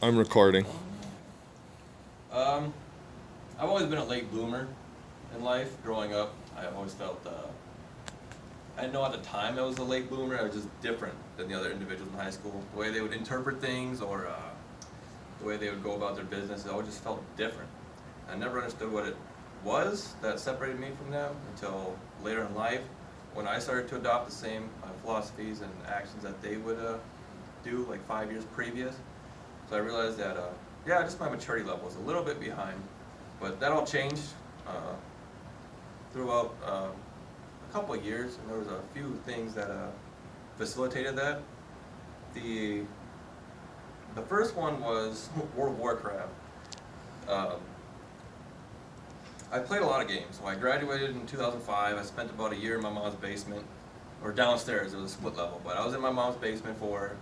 I'm recording. Um, I've always been a late bloomer in life. Growing up, I always felt I didn't know at the time I was a late bloomer. I was just different than the other individuals in high school. The way they would interpret things or the way they would go about their business, it always just felt different. I never understood what it was that separated me from them until later in life when I started to adopt the same philosophies and actions that they would do like 5 years previous. So I realized that, yeah, just my maturity level was a little bit behind. But that all changed throughout a couple of years, and there was a few things that facilitated that. The the first one was World of Warcraft. Um, I played a lot of games. So I graduated in 2005. I spent about a year in my mom's basement, or downstairs. It was a split level, but I was in my mom's basement for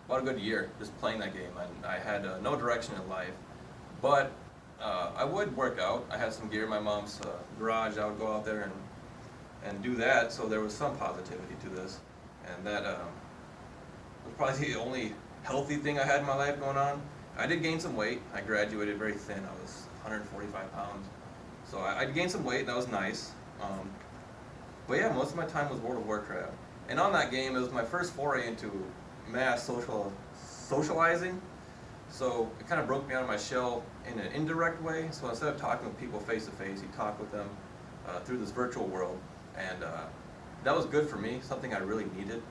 about a good year just playing that game. And I had no direction in life, but I would work out. I had some gear in my mom's garage. I would go out there and do that, so there was some positivity to this. And that was probably the only healthy thing I had in my life going on. I did gain some weight. I graduated very thin. I was 145 pounds. So I gained some weight, that was nice. But yeah, most of my time was World of Warcraft. And on that game, it was my first foray into mass socializing. So it kind of broke me out of my shell in an indirect way. So instead of talking with people face to face, you talk with them through this virtual world. And that was good for me, something I really needed.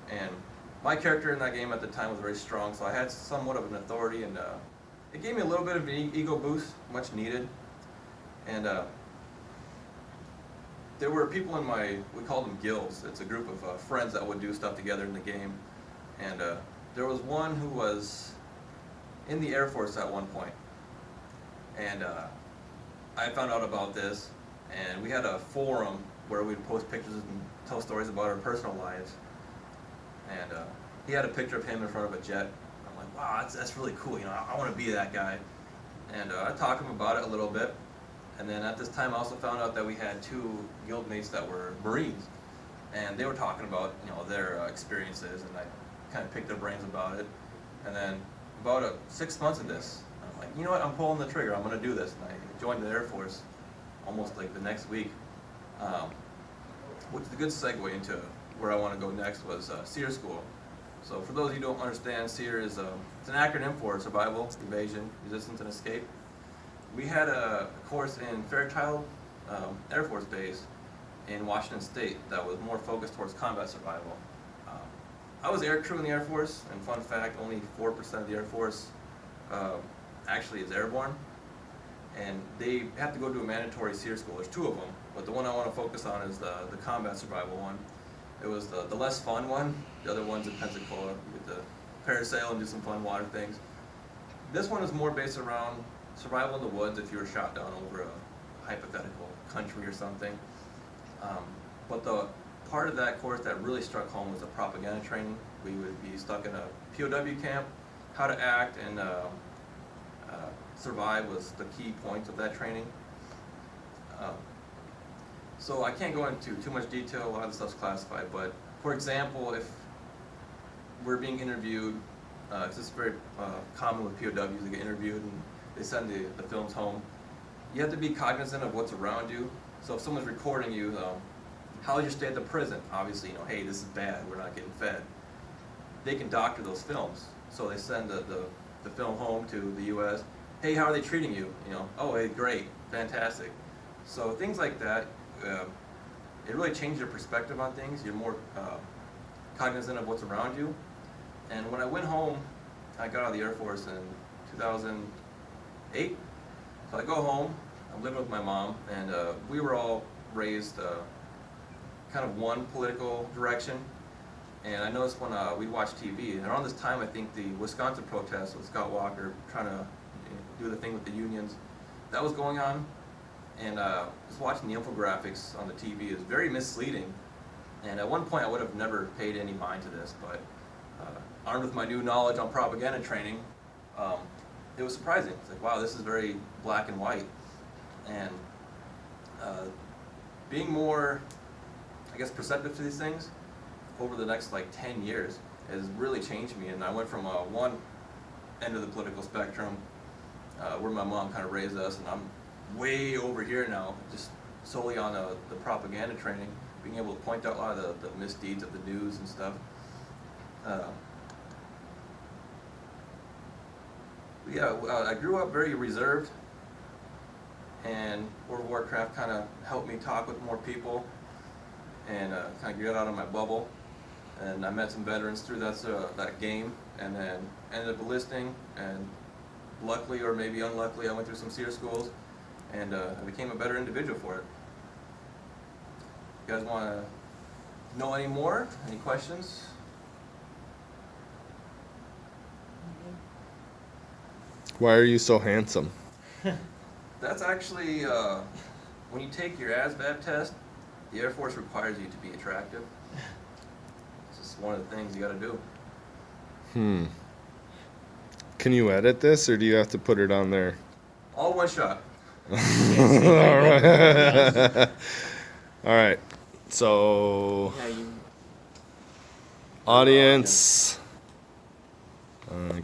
And my character in that game at the time was very strong, so I had somewhat of an authority, and it gave me a little bit of an ego boost, much needed. And there were people in we called them guilds. It's a group of friends that would do stuff together in the game. And there was one who was in the Air Force at one point. And I found out about this, and we had a forum where we'd post pictures and tell stories about our personal lives. And he had a picture of him in front of a jet. I'm like, wow, that's really cool. You know, I want to be that guy. And I talked to him about it a little bit. And then at this time, I also found out that we had two guildmates that were Marines, and they were talking about their experiences, and I kind of picked their brains about it. And then about 6 months of this, I'm like, you know what? I'm pulling the trigger. I'm going to do this. And I joined the Air Force almost like the next week, which is a good segue into where I want to go next was SEER school. So for those of you who don't understand, SEER is it's an acronym for Survival, Evasion, Resistance, and Escape. We had a course in Fairchild Air Force Base in Washington State that was more focused towards combat survival. I was air crew in the Air Force, and fun fact, only 4% of the Air Force actually is airborne. And they have to go to a mandatory SEER school. There's two of them, but the one I want to focus on is the combat survival one. It was the less fun one. The other one's in Pensacola. You get to parasail and do some fun water things. This one is more based around survival in the woods if you were shot down over a hypothetical country or something. But the part of that course that really struck home was the propaganda training. We would be stuck in a POW camp. How to act and survive was the key point of that training. So I can't go into too much detail, a lot of the stuff's classified, but for example, if we're being interviewed, it's just very common with POWs to get interviewed and they send the films home. You have to be cognizant of what's around you. So if someone's recording you, how was your stay at the prison? Obviously, hey, this is bad, we're not getting fed. They can doctor those films. So they send the film home to the US. Hey, how are they treating you? Oh, hey, great, fantastic. So things like that, it really changed your perspective on things. You're more cognizant of what's around you. And when I went home, I got out of the Air Force in 2008. So I go home, I'm living with my mom, and we were all raised kind of one political direction. And I noticed when we watched TV, and around this time I think the Wisconsin protest with Scott Walker trying to do the thing with the unions, that was going on. And just watching the infographics on the TV is very misleading. And at one point I would have never paid any mind to this, but armed with my new knowledge on propaganda training, it was surprising. It's like, wow, this is very black and white. And being more, I guess, perceptive to these things over the next like 10 years has really changed me. And I went from one end of the political spectrum, where my mom kind of raised us, and I'm way over here now, just solely on the propaganda training, being able to point out a lot of the misdeeds of the news and stuff. Yeah, I grew up very reserved, and World of Warcraft kind of helped me talk with more people and kind of get out of my bubble. And I met some veterans through that game, and then ended up enlisting, and luckily or maybe unluckily I went through some SEER schools, and I became a better individual for it. You guys want to know any more? Any questions? Why are you so handsome? That's actually, when you take your ASVAB test, the Air Force requires you to be attractive. It's just one of the things you got to do. Can you edit this, or do you have to put it on there? All one shot. All right. All right. So, audience,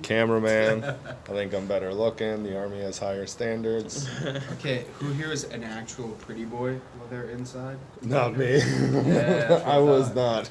cameraman. I think I'm better looking. The Army has higher standards. Okay, who here is an actual pretty boy while they're inside? Not me. Yeah, I was not.